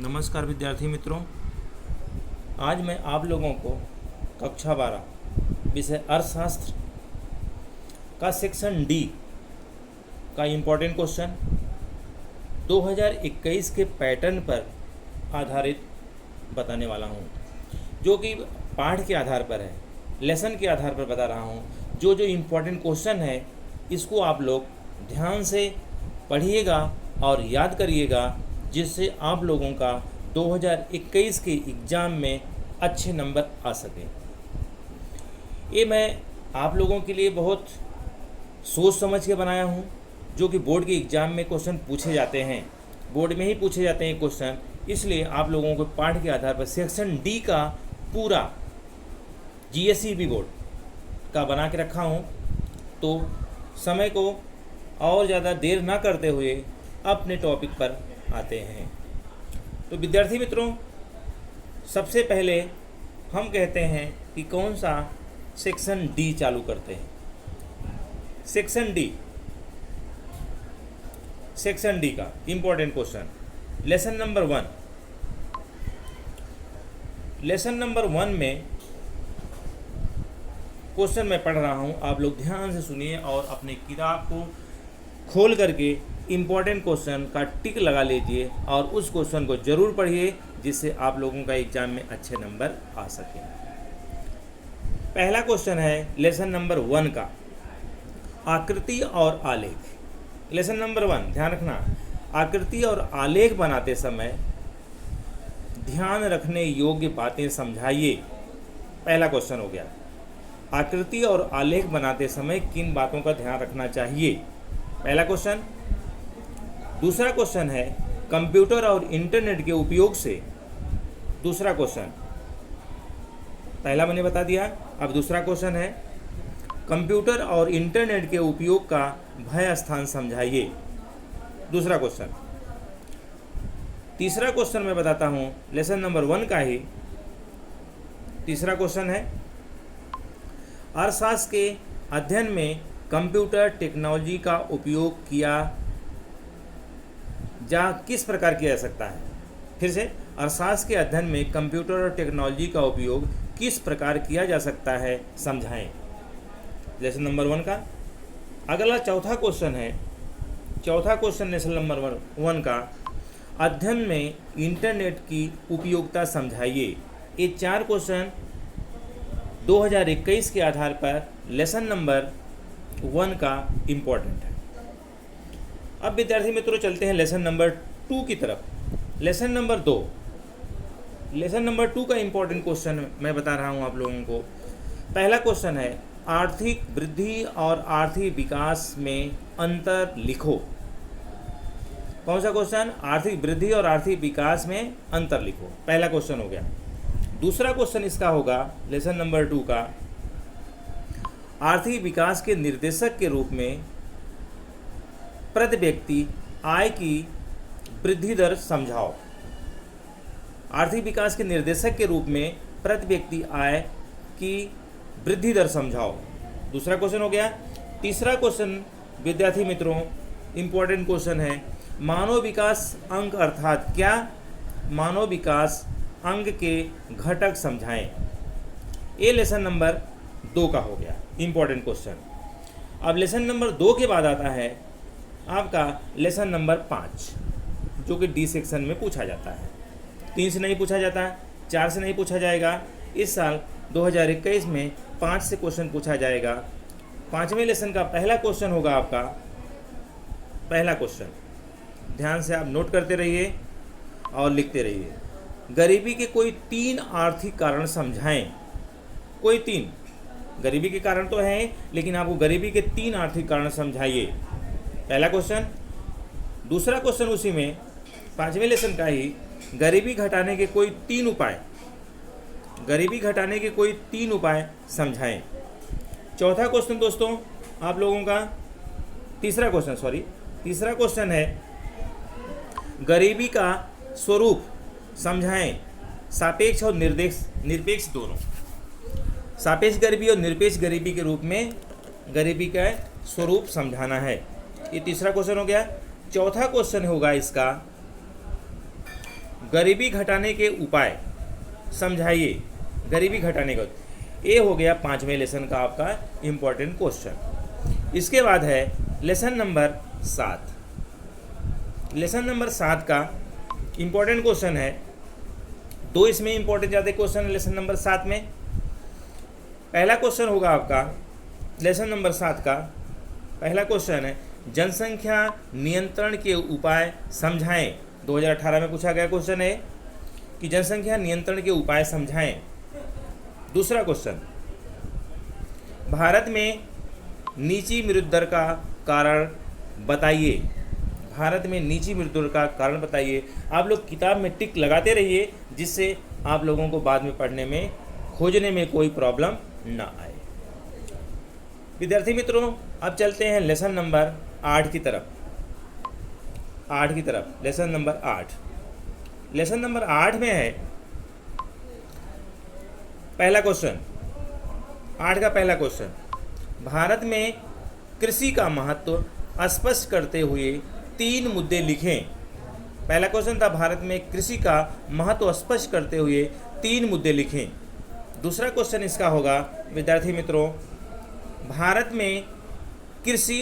नमस्कार विद्यार्थी मित्रों, आज मैं आप लोगों को कक्षा 12 विषय अर्थशास्त्र का सेक्शन डी का इम्पोर्टेंट क्वेश्चन 2021 के पैटर्न पर आधारित बताने वाला हूं, जो कि पाठ के आधार पर है, लेसन के आधार पर बता रहा हूं। जो इम्पोर्टेंट क्वेश्चन है इसको आप लोग ध्यान से पढ़िएगा और याद करिएगा, जिससे आप लोगों का 2021 के एग्ज़ाम में अच्छे नंबर आ सकें। ये मैं आप लोगों के लिए बहुत सोच समझ के बनाया हूँ, जो कि बोर्ड के एग्ज़ाम में क्वेश्चन पूछे जाते हैं, बोर्ड में ही पूछे जाते हैं क्वेश्चन। इसलिए आप लोगों को पाठ के आधार पर सेक्शन डी का पूरा जीएसईबी बोर्ड का बना के रखा हूँ। तो समय को और ज़्यादा देर ना करते हुए अपने टॉपिक पर आते हैं। तो विद्यार्थी मित्रों, सबसे पहले हम कहते हैं कि कौन सा सेक्शन डी चालू करते हैं। सेक्शन डी का important question lesson number one में क्वेश्चन मैं पढ़ रहा हूं। आप लोग ध्यान से सुनिए और अपने किताब को खोल करके इम्पॉर्टेंट क्वेश्चन का टिक लगा लीजिए और उस क्वेश्चन को ज़रूर पढ़िए, जिससे आप लोगों का एग्जाम में अच्छे नंबर आ सकें। पहला क्वेश्चन है लेसन नंबर 1 का, आकृति और आलेख। लेसन नंबर 1 ध्यान रखना, आकृति और आलेख बनाते समय ध्यान रखने योग्य बातें समझाइए। पहला क्वेश्चन हो गया, आकृति और आलेख बनाते समय किन बातों का ध्यान रखना चाहिए, पहला क्वेश्चन। दूसरा क्वेश्चन है कंप्यूटर और इंटरनेट के उपयोग से। दूसरा क्वेश्चन, पहला मैंने बता दिया, अब दूसरा क्वेश्चन है कंप्यूटर और इंटरनेट के उपयोग का भय स्थान समझाइए। दूसरा क्वेश्चन। तीसरा क्वेश्चन मैं बताता हूं, लेसन नंबर 1 का ही तीसरा क्वेश्चन है, अर्थशास्त्र के अध्ययन में कंप्यूटर टेक्नोलॉजी का उपयोग किस प्रकार किया जा सकता है। फिर से, अर्थशास्त्र के अध्ययन में कंप्यूटर और टेक्नोलॉजी का उपयोग किस प्रकार किया जा सकता है, समझाएं। लेसन नंबर 1 का। अगला चौथा क्वेश्चन है, चौथा क्वेश्चन लेसन नंबर 1 का, अध्ययन में इंटरनेट की उपयोगिता समझाइए। ये 4 क्वेश्चन 2021 के आधार पर लेसन नंबर 1 का इम्पोर्टेंट है। अब विद्यार्थी मित्रों चलते हैं लेसन नंबर 2 की तरफ। लेसन नंबर 2, लेसन नंबर 2 का इम्पोर्टेंट क्वेश्चन मैं बता रहा हूं आप लोगों को। पहला क्वेश्चन है, आर्थिक वृद्धि और आर्थिक विकास में अंतर लिखो। कौन सा क्वेश्चन, आर्थिक वृद्धि और आर्थिक विकास में अंतर लिखो, पहला क्वेश्चन हो गया। दूसरा क्वेश्चन इसका होगा लेसन नंबर 2 का, आर्थिक विकास के निर्देशक के रूप में प्रति व्यक्ति आय की वृद्धि दर समझाओ। आर्थिक विकास के निर्देशक के रूप में प्रति व्यक्ति आय की वृद्धि दर समझाओ। दूसरा क्वेश्चन हो गया। तीसरा क्वेश्चन विद्यार्थी मित्रों इम्पोर्टेंट क्वेश्चन है, मानव विकास अंक अर्थात क्या, मानव विकास अंग के घटक समझाएं। ये लेसन नंबर 2 का हो गया इम्पोर्टेंट क्वेश्चन। अब लेसन नंबर 2 के बाद आता है आपका लेसन नंबर 5, जो कि डी सेक्शन में पूछा जाता है। 3 से नहीं पूछा जाता है, 4 से नहीं पूछा जाएगा। इस साल 2021 में 5 से क्वेश्चन पूछा जाएगा। 5वें लेसन का पहला क्वेश्चन होगा आपका, पहला क्वेश्चन ध्यान से आप नोट करते रहिए और लिखते रहिए। गरीबी के कोई 3 आर्थिक कारण समझाएं। कोई 3 गरीबी के कारण तो हैं, लेकिन आपको गरीबी के 3 आर्थिक कारण समझाइए, पहला क्वेश्चन। दूसरा क्वेश्चन उसी में 5वें लेसन का ही, गरीबी घटाने के कोई 3 उपाय, गरीबी घटाने के कोई 3 उपाय समझाएं। चौथा क्वेश्चन दोस्तों आप लोगों का तीसरा क्वेश्चन है, गरीबी का स्वरूप समझाएं, सापेक्ष और निरपेक्ष दोनों। सापेक्ष गरीबी और निरपेक्ष गरीबी के रूप में गरीबी का स्वरूप समझाना है। ये तीसरा क्वेश्चन हो गया। चौथा क्वेश्चन होगा इसका, गरीबी घटाने के उपाय समझाइए। गरीबी घटाने का, ये हो गया 5वें लेसन का आपका इम्पोर्टेंट क्वेश्चन। इसके बाद है लेसन नंबर 7। लेसन नंबर 7 का इम्पोर्टेंट क्वेश्चन है, 2 इसमें इम्पोर्टेंट ज़्यादा क्वेश्चन है लेसन नंबर 7 में। पहला क्वेश्चन होगा आपका लेसन नंबर 7 का पहला क्वेश्चन है, जनसंख्या नियंत्रण के उपाय समझाएं। 2018 में पूछा गया क्वेश्चन है कि जनसंख्या नियंत्रण के उपाय समझाएं। दूसरा क्वेश्चन, भारत में नीची मृत्यु दर का कारण बताइए। भारत में नीची मृत्यु दर का कारण बताइए। आप लोग किताब में टिक लगाते रहिए, जिससे आप लोगों को बाद में पढ़ने में खोजने में कोई प्रॉब्लम ना आए। विद्यार्थी मित्रों, अब चलते हैं लेसन नंबर 8 की तरफ। Lesson number 8। लेसन नंबर 8 में है पहला क्वेश्चन, 8 का पहला क्वेश्चन, भारत में कृषि का महत्व स्पष्ट करते हुए 3 मुद्दे लिखें। पहला क्वेश्चन था भारत में कृषि का महत्व स्पष्ट करते हुए 3 मुद्दे लिखें। दूसरा क्वेश्चन इसका होगा विद्यार्थी मित्रों, भारत में कृषि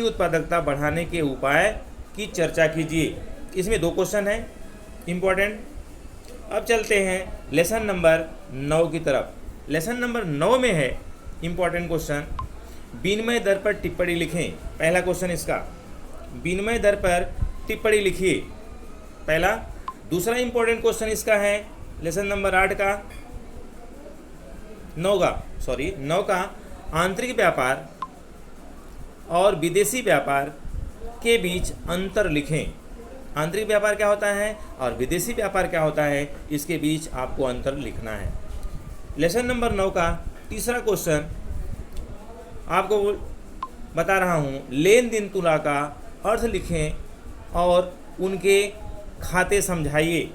उत्पादकता बढ़ाने के उपाय की चर्चा कीजिए। इसमें 2 क्वेश्चन हैं इम्पोर्टेंट। अब चलते हैं लेसन नंबर 9 की तरफ। लेसन नंबर 9 में है इम्पोर्टेंट क्वेश्चन, विनिमय दर पर टिप्पणी लिखें। पहला क्वेश्चन इसका, विनिमय दर पर टिप्पणी लिखिए पहला। दूसरा इम्पोर्टेंट क्वेश्चन इसका है लेसन नंबर 8 का 9 का आंतरिक व्यापार और विदेशी व्यापार के बीच अंतर लिखें। आंतरिक व्यापार क्या होता है और विदेशी व्यापार क्या होता है, इसके बीच आपको अंतर लिखना है। लेसन नंबर 9 का तीसरा क्वेश्चन आपको बता रहा हूँ, लेन देन तुला का अर्थ लिखें और उनके खाते समझाइए।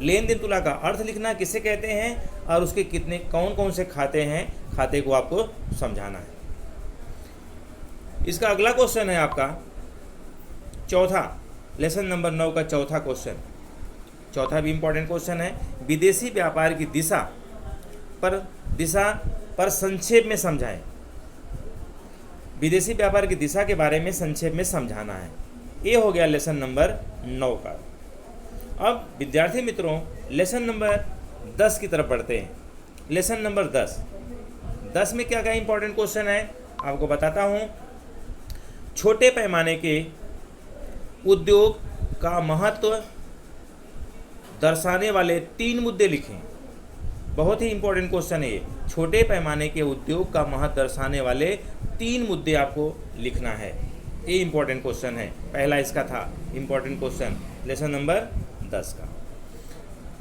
लेन देन तुला का अर्थ लिखना किसे कहते हैं और उसके कितने कौन कौन से खाते हैं, खाते को आपको समझाना है। इसका अगला क्वेश्चन है आपका चौथा, लेसन नंबर 9 का चौथा क्वेश्चन, चौथा भी इम्पोर्टेंट क्वेश्चन है, विदेशी व्यापार की दिशा पर संक्षेप में समझाएं। विदेशी व्यापार की दिशा के बारे में संक्षेप में समझाना है। ये हो गया लेसन नंबर 9 का। अब विद्यार्थी मित्रों लेसन नंबर 10 की तरफ बढ़ते हैं। लेसन नंबर 10 में क्या क्या इंपॉर्टेंट क्वेश्चन है आपको बताता हूँ। छोटे पैमाने के उद्योग का महत्व दर्शाने वाले 3 मुद्दे लिखें। बहुत ही इंपॉर्टेंट क्वेश्चन है ये। छोटे पैमाने के उद्योग का महत्व दर्शाने वाले 3 मुद्दे आपको लिखना है। ये इंपॉर्टेंट क्वेश्चन है। पहला इसका था इंपॉर्टेंट क्वेश्चन लेसन नंबर 10 का।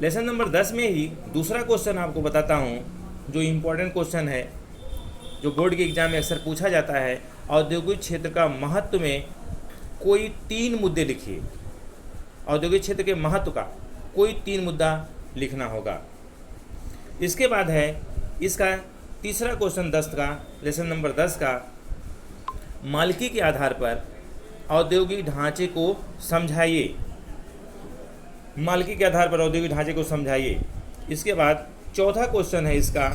लेसन नंबर 10 में ही दूसरा क्वेश्चन आपको बताता हूँ, जो इंपॉर्टेंट क्वेश्चन है, जो बोर्ड के एग्जाम में अक्सर पूछा जाता है। औद्योगिक क्षेत्र का महत्व में कोई 3 मुद्दे लिखिए। औद्योगिक क्षेत्र के महत्व का कोई 3 मुद्दा लिखना होगा। इसके बाद है इसका तीसरा क्वेश्चन 10 का, लेसन नंबर 10 का, मालिकी के आधार पर औद्योगिक ढांचे को समझाइए। मालिकी के आधार पर औद्योगिक ढांचे को समझाइए। इसके बाद चौथा क्वेश्चन है इसका,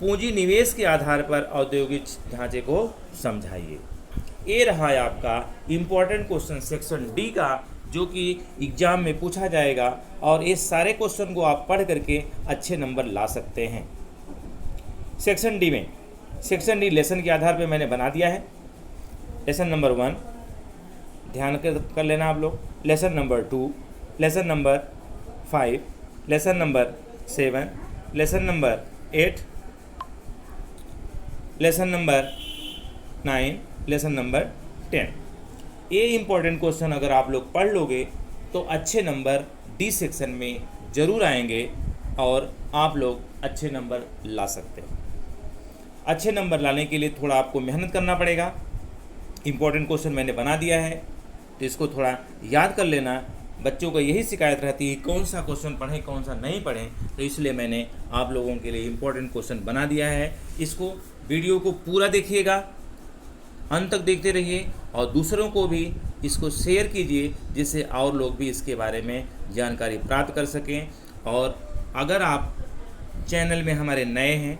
पूंजी निवेश के आधार पर औद्योगिक ढांचे को समझाइए। ये रहा है आपका इम्पोर्टेंट क्वेश्चन सेक्शन डी का, जो कि एग्जाम में पूछा जाएगा और ये सारे क्वेश्चन को आप पढ़ करके अच्छे नंबर ला सकते हैं। सेक्शन डी में, सेक्शन डी लेसन के आधार पे मैंने बना दिया है। लेसन नंबर 1 ध्यान कर लेना आप लोग, lesson number 2, lesson number 5, lesson number 7, lesson number 8, lesson number 9, lesson number 10। ये इंपॉर्टेंट क्वेश्चन अगर आप लोग पढ़ लोगे तो अच्छे नंबर डी सेक्शन में ज़रूर आएंगे और आप लोग अच्छे नंबर ला सकते हैं। अच्छे नंबर लाने के लिए थोड़ा आपको मेहनत करना पड़ेगा। इंपॉर्टेंट क्वेश्चन मैंने बना दिया है तो इसको थोड़ा याद कर लेना। बच्चों को यही शिकायत रहती है कौन सा क्वेश्चन पढ़ें कौन सा नहीं पढ़ें, तो इसलिए मैंने आप लोगों के लिए इंपॉर्टेंट क्वेश्चन बना दिया है। इसको वीडियो को पूरा देखिएगा अंत तक देखते रहिए और दूसरों को भी इसको शेयर कीजिए, जिससे और लोग भी इसके बारे में जानकारी प्राप्त कर सकें। और अगर आप चैनल में हमारे नए हैं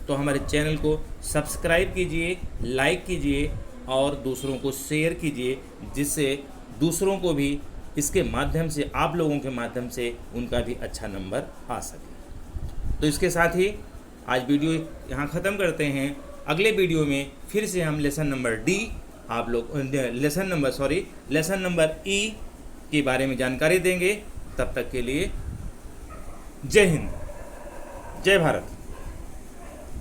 तो हमारे चैनल को सब्सक्राइब कीजिए, लाइक कीजिए और दूसरों को शेयर कीजिए, जिससे दूसरों को भी इसके माध्यम से, आप लोगों के माध्यम से उनका भी अच्छा नंबर आ सके। तो इसके साथ ही आज वीडियो यहाँ ख़त्म करते हैं। अगले वीडियो में फिर से हम लेसन नंबर ई के बारे में जानकारी देंगे। तब तक के लिए जय हिंद, जय भारत।